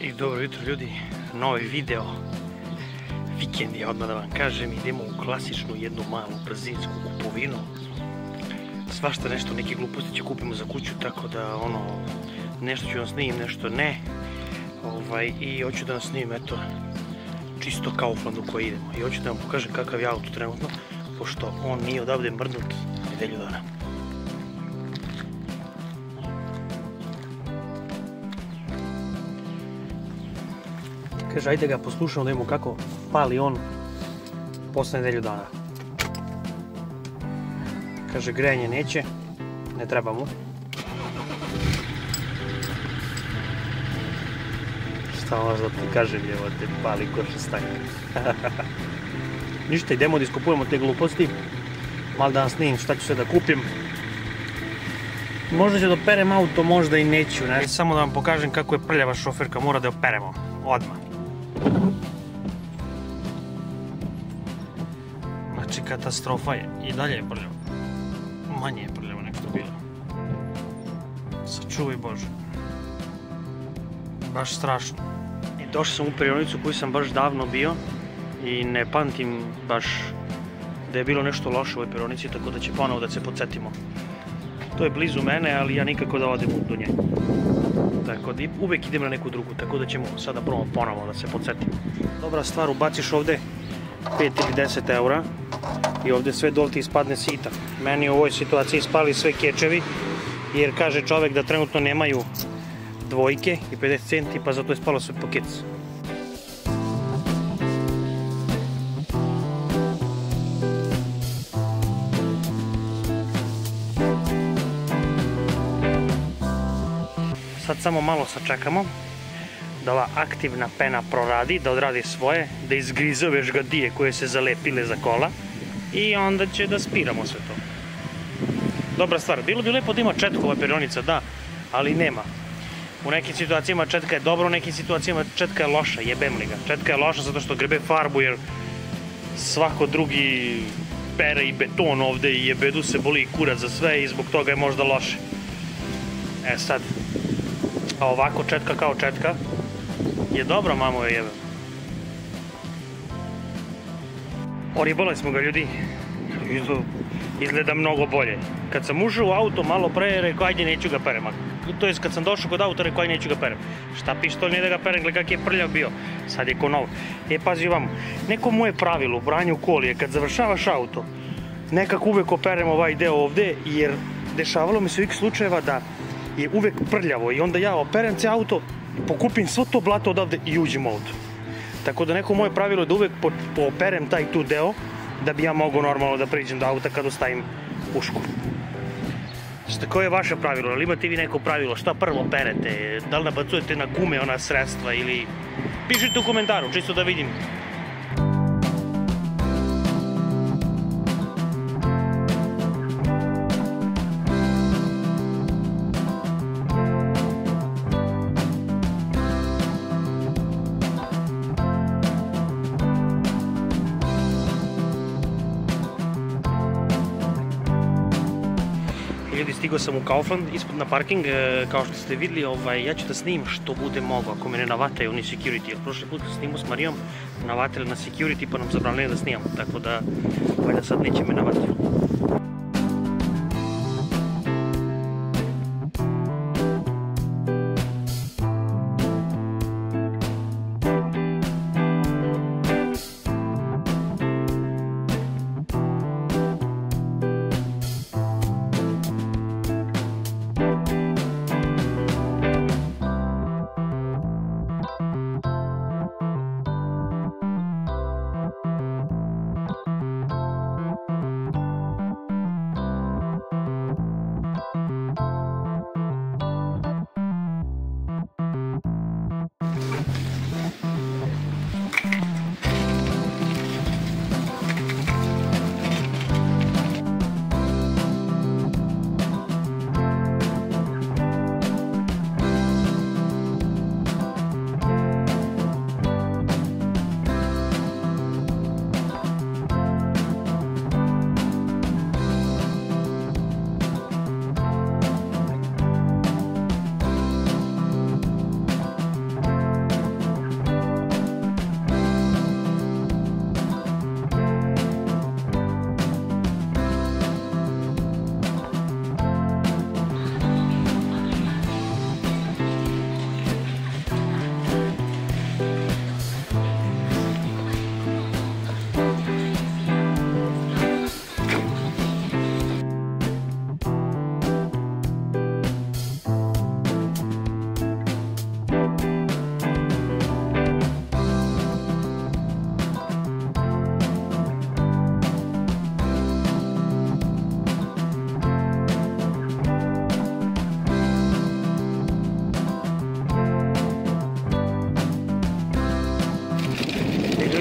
I dobro jutro ljudi, novi video, vikend je odmah da vam kažem, idemo u klasičnu jednu malu brzinsku kupovinu. Svašta nešto, neke gluposti će kupimo za kuću, tako da nešto ću vam snimim, nešto ne. I hoću da vam snimim, eto, čisto Kaufland u koji idemo. I hoću da vam pokažem kakav je auto trenutno, pošto on nije odavde mrdnut nedelju dana. Kaže, ajde ga poslušamo da imamo kako pali on posle nedelju dana. Kaže, grejanje neće, ne treba mu. Šta možda ti kažem, evo te pali ko što stanje. Ništa, idemo da iskupujemo te gluposti. Malo da vam snimim šta ću sve da kupim. Možda ću da operem auto, možda i neću. Samo da vam pokažem kako je prljava šoferka, mora da je operemo odmah. Znači, katastrofa je. I dalje je prljavo. Manje je prljavo nek što bilo. Sačuvaj Bože. Baš strašno. I došao sam u perionicu koju sam baš davno bio i ne pamtim baš da je bilo nešto loše u ovoj perionici, tako da će ponovo da se podsjetimo. To je blizu mene, ali ja nikako da odem do nje. Tako da uvek idem na neku drugu, tako da ćemo sada probamo ponovo da se podsjetimo. Dobra stvar, ubaciš ovde 5 ili 10 eura i ovde sve dol ti ispadne sita. Meni u ovoj situaciji ispali sve kečevi, jer kaže čovek da trenutno nemaju dvojke i 50 centi, pa zato je spalo sve po kec. Sad samo malo sačekamo da ova aktivna pena proradi, da odradi svoje, da izgrize ove žgadije koje se zalepile za kola i onda će da spiramo sve to. Dobra stvar, bilo bi lepo da ima četku ova perionica, da, ali nema. U nekim situacijama četka je dobra, u nekim situacijama četka je loša, jebem li ga. Četka je loša zato što grebe farbu, jer svako drugi pere i beton ovde i jebedu se boli kurac za sve i zbog toga je možda loše. E sad, a ovako četka kao četka je dobro, mamo je jebem. Oribali smo ga ljudi, izgleda mnogo bolje. Kad sam ušao u auto malo pre, rekao ajde neću ga perem. To jest kad sam došao kod auta, rekao ajde neću ga perem. Šta pištolj, nije da ga perem, gledaj kak je prljav bio. Sad je ko nov. Pazi vam, neko moje pravilo u branju kolije, kad završavaš auto, nekako uvek operem ovaj deo ovde, jer dešavalo mi se u x slučajeva da je uvek prljavo i onda ja operem cijel auto, pokupim svo to blato odavde i uđem u auto. Tako da neko moje pravilo je da uvek pooperem taj tu deo da bi ja mogao normalno da priđem do auta kad ostavim pušku. Šta, koje je vaše pravilo? Ali imate vi neko pravilo? Šta prvo perete? Da li nabacujete na gume ona sredstva ili... Pišite u komentaru, čisto da vidim. Ljudi, stigao sam u Kaufland, ispod na parking, kao što ste vidjeli, ja ću da snimim što bude mogo, ako me ne navataju oni security, jer prošli put kad snimamo s Marijom, navatili na security pa nam zabranili da snimamo, tako da valjda sad neće me navatiti.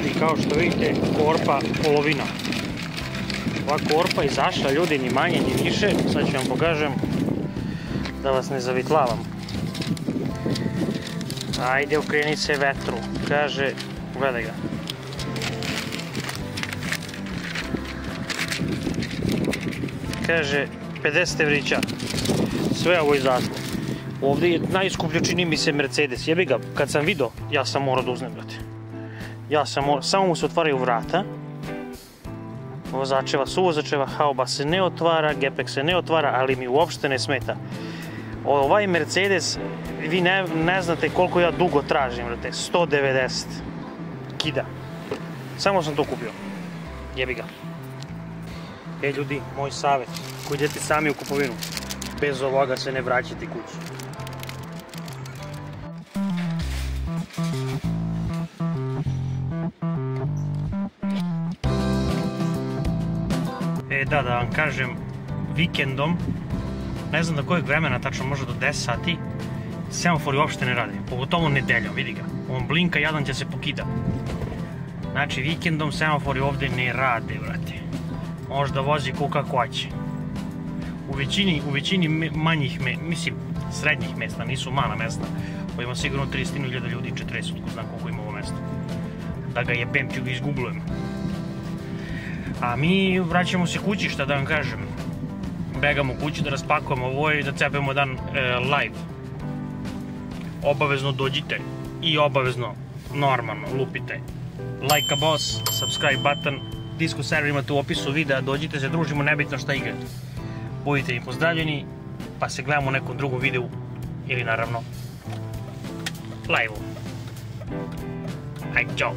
ljudi, kao što vidite, korpa polovina. Ova korpa izašla, ljudi, ni manje ni više. Sad ću vam pokažem da vas ne zavitlavam. Ajde, okreni se vetru. Kaže, gledaj ga. Kaže, 50 evrića. Sve ovo izašlo. Ovdje je najskuplje, čini mi se, Mercedes. Jebi ga, kad sam vidio, ja sam morao da uzmem, brate. Ja sam morao, samo mu se otvaraju vrata. Vozačeva, suvozačeva hauba se ne otvara, gepek se ne otvara, ali mi uopšte ne smeta. Ovaj Mercedes, vi ne znate koliko ja dugo tražim, brate. 190 kida. Samo sam to kupio. Jebi ga. Ljudi, moj savjet. Koji idete sami u kupovinu. Bez ovoga se ne vraćate kući. Da vam kažem, vikendom, ne znam do kojeg vremena, tačno možda do 10 sati, semafori uopšte ne rade, pogotovo nedeljom, vidi ga, on blinka, jadan će se pokida. Znači, vikendom semafori ovdje ne rade, brate. Možda vozi ko kako hoće. U većini manjih, mislim, srednjih mesta, nisu mala mesta, koji ima sigurno 30.000 ljudi, 40, ko znam koliko ima ovo mesto. Da ga jebem, ću ga izgooglujem. A mi vraćamo se kući, šta da vam kažem. Begamo kući da raspakujemo ovo i da cepemo dan live. Obavezno dođite i obavezno, normalno, lupite like a boss, subscribe button, Discord server imate u opisu videa, dođite se, družimo, nebitno šta igrate. Budite mi pozdravljeni, pa se gledamo u nekom drugom videu ili naravno live-u. Ajde, čao!